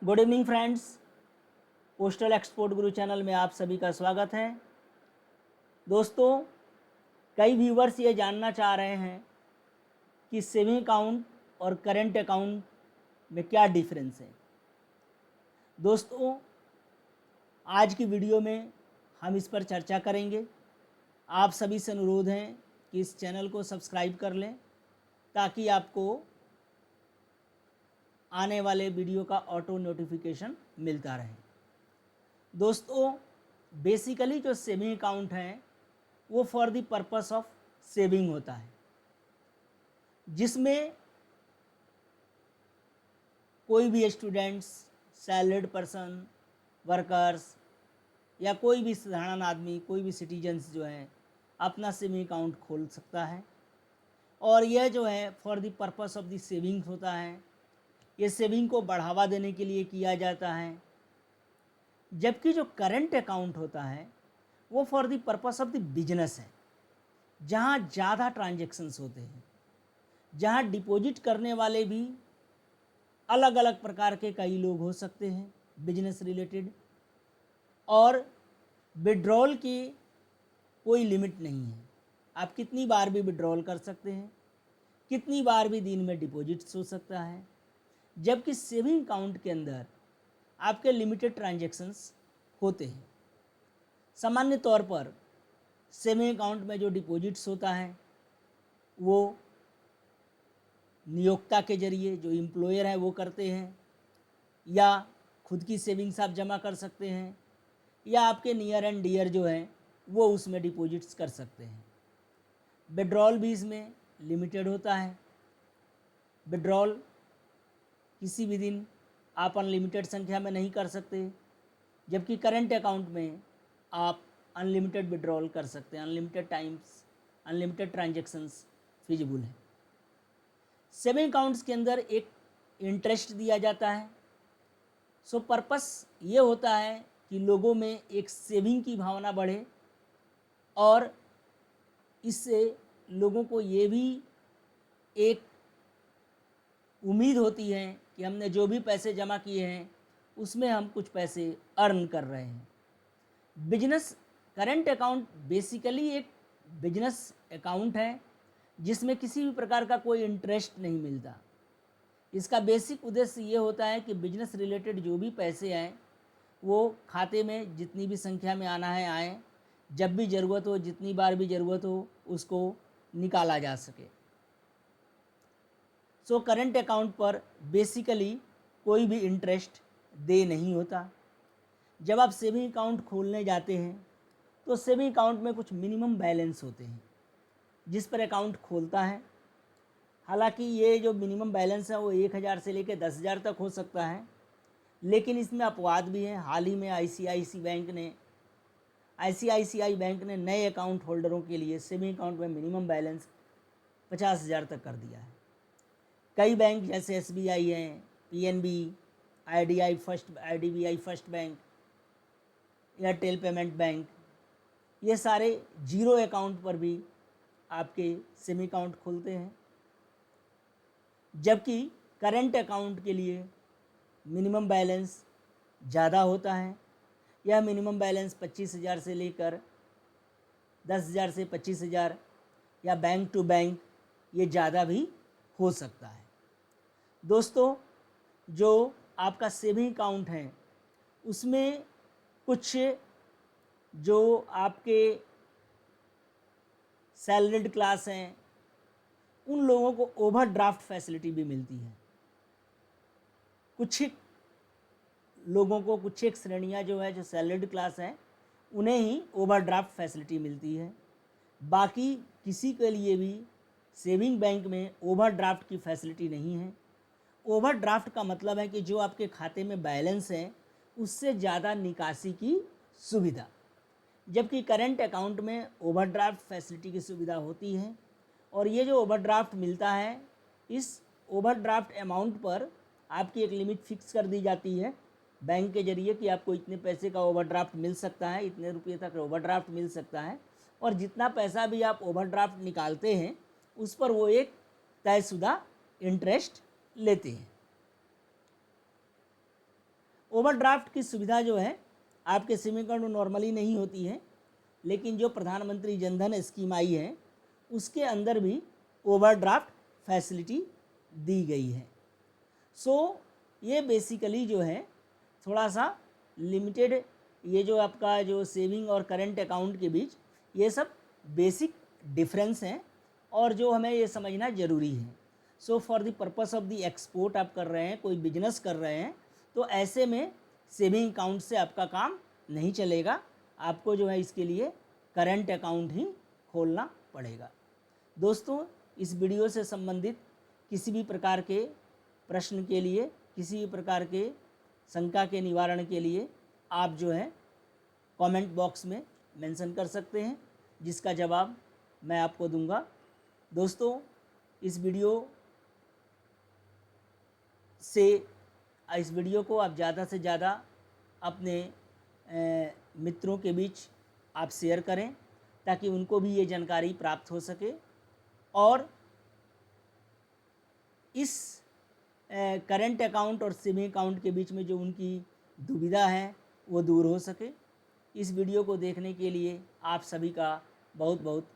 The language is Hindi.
Good evening friends, postal export गुरु चैनल में आप सभी का स्वागत है। दोस्तों, कई व्यूवर्स ये जानना चाह रहे हैं कि सेविंग अकाउंट और करेंट अकाउंट में क्या डिफरेंस है। दोस्तों, आज की वीडियो में हम इस पर चर्चा करेंगे। आप सभी से अनुरोध है कि इस चैनल को सब्सक्राइब कर लें ताकि आपको आने वाले वीडियो का ऑटो नोटिफिकेशन मिलता रहे। दोस्तों, बेसिकली जो सेविंग अकाउंट है वो for the purpose of saving होता है, जिसमें कोई भी स्टूडेंट्स, सैलरीड पर्सन, वर्कर्स या कोई भी साधारण आदमी, कोई भी सिटीजन्स जो है अपना सेविंग अकाउंट खोल सकता है। और यह जो है for the purpose of the savings होता है। ये सेविंग को बढ़ावा देने के लिए किया जाता है। जबकि जो करंट अकाउंट होता है वो for the purpose of the business है, जहाँ ज़्यादा ट्रांजैक्शंस होते हैं, जहाँ डिपॉजिट करने वाले भी अलग अलग प्रकार के कई लोग हो सकते हैं बिजनेस रिलेटेड, और विड्रॉल की कोई लिमिट नहीं है। आप कितनी बार भी विड्रॉल कर सकते हैं, कितनी बार भी दिन में डिपॉजिट्स हो सकता है। जबकि सेविंग अकाउंट के अंदर आपके लिमिटेड ट्रांजैक्शंस होते हैं। सामान्य तौर पर सेविंग अकाउंट में जो डिपॉजिट्स होता है वो नियोक्ता के जरिए, जो एम्प्लॉयर है वो करते हैं, या खुद की सेविंग्स आप जमा कर सकते हैं, या आपके नियर एंड डियर जो हैं वो उसमें डिपॉजिट्स कर सकते हैं। विड्रॉल भी इसमें लिमिटेड होता है। विड्रॉल किसी भी दिन आप अनलिमिटेड संख्या में नहीं कर सकते, जबकि करंट अकाउंट में आप अनलिमिटेड विड्रॉल कर सकते हैं। Unlimited times, unlimited transactions feasible है। सेविंग अकाउंट्स के अंदर एक इंटरेस्ट दिया जाता है। सो पर्पस ये होता है कि लोगों में एक सेविंग की भावना बढ़े, और इससे लोगों को ये भी एक उम्मीद होती है कि हमने जो भी पैसे जमा किए हैं उसमें हम कुछ पैसे अर्न कर रहे हैं। बिजनेस करंट अकाउंट बेसिकली एक बिजनेस अकाउंट है जिसमें किसी भी प्रकार का कोई इंटरेस्ट नहीं मिलता। इसका बेसिक उद्देश्य ये होता है कि बिजनेस रिलेटेड जो भी पैसे आए वो खाते में जितनी भी संख्या में आना है आए, जब भी ज़रूरत हो, जितनी बार भी ज़रूरत हो उसको निकाला जा सके। सो करंट अकाउंट पर बेसिकली कोई भी इंटरेस्ट दे नहीं होता। जब आप सेविंग अकाउंट खोलने जाते हैं तो सेविंग अकाउंट में कुछ मिनिमम बैलेंस होते हैं जिस पर अकाउंट खोलता है। हालांकि ये जो मिनिमम बैलेंस है वो 1000 से लेकर 10,000 तक हो सकता है, लेकिन इसमें अपवाद भी है। हाल ही में आईसीआईसीआई बैंक ने नए अकाउंट होल्डरों के लिए सेविंग अकाउंट में मिनिमम बैलेंस 50,000 तक कर दिया है। कई बैंक जैसे एसबीआई हैं, PNB, IDBI first bank, Airtel payment bank, ये सारे जीरो अकाउंट पर भी आपके सेविंग अकाउंट खोलते हैं। जबकि करंट अकाउंट के लिए मिनिमम बैलेंस ज़्यादा होता है। यह मिनिमम बैलेंस 25,000 से लेकर 10,000 से 25,000, या बैंक टू बैंक ये ज़्यादा भी हो सकता है। दोस्तों, जो आपका सेविंग अकाउंट है उसमें कुछ जो आपके सैलरीड क्लास हैं उन लोगों को ओवरड्राफ्ट फैसिलिटी भी मिलती है। कुछ लोगों को, कुछ एक श्रेणियाँ जो है, जो सैलरीड क्लास है, उन्हें ही ओवरड्राफ्ट फैसिलिटी मिलती है। बाकी किसी के लिए भी सेविंग बैंक में ओवरड्राफ्ट की फैसिलिटी नहीं है। ओवरड्राफ्ट का मतलब है कि जो आपके खाते में बैलेंस है उससे ज़्यादा निकासी की सुविधा। जबकि करंट अकाउंट में ओवरड्राफ्ट फैसिलिटी की सुविधा होती है, और ये जो ओवरड्राफ्ट मिलता है, इस ओवरड्राफ्ट अमाउंट पर आपकी एक लिमिट फिक्स कर दी जाती है बैंक के जरिए कि आपको इतने पैसे का ओवरड्राफ्ट मिल सकता है, इतने रुपये तक ओवरड्राफ्ट मिल सकता है, और जितना पैसा भी आप ओवरड्राफ्ट निकालते हैं उस पर वो एक तयशुदा इंटरेस्ट लेते हैं। ओवरड्राफ्ट की सुविधा जो है आपके सेविंग अकाउंट में नॉर्मली नहीं होती है, लेकिन जो प्रधानमंत्री जनधन स्कीम आई है उसके अंदर भी ओवरड्राफ्ट फैसिलिटी दी गई है। सो ये बेसिकली जो है थोड़ा सा लिमिटेड, ये जो आपका जो सेविंग और करंट अकाउंट के बीच ये सब बेसिक डिफरेंस हैं और जो हमें ये समझना ज़रूरी है। So for the purpose of the export आप कर रहे हैं, कोई बिजनेस कर रहे हैं, तो ऐसे में सेविंग अकाउंट से आपका काम नहीं चलेगा, आपको जो है इसके लिए करंट अकाउंट ही खोलना पड़ेगा। दोस्तों, इस वीडियो से संबंधित किसी भी प्रकार के प्रश्न के लिए, किसी भी प्रकार के शंका के निवारण के लिए आप जो है कमेंट बॉक्स में मेंशन कर सकते हैं, जिसका जवाब मैं आपको दूंगा। दोस्तों, इस वीडियो को आप ज़्यादा से ज़्यादा अपने मित्रों के बीच आप शेयर करें ताकि उनको भी ये जानकारी प्राप्त हो सके और इस करंट अकाउंट और सेविंग अकाउंट के बीच में जो उनकी दुविधा है वो दूर हो सके। इस वीडियो को देखने के लिए आप सभी का बहुत बहुत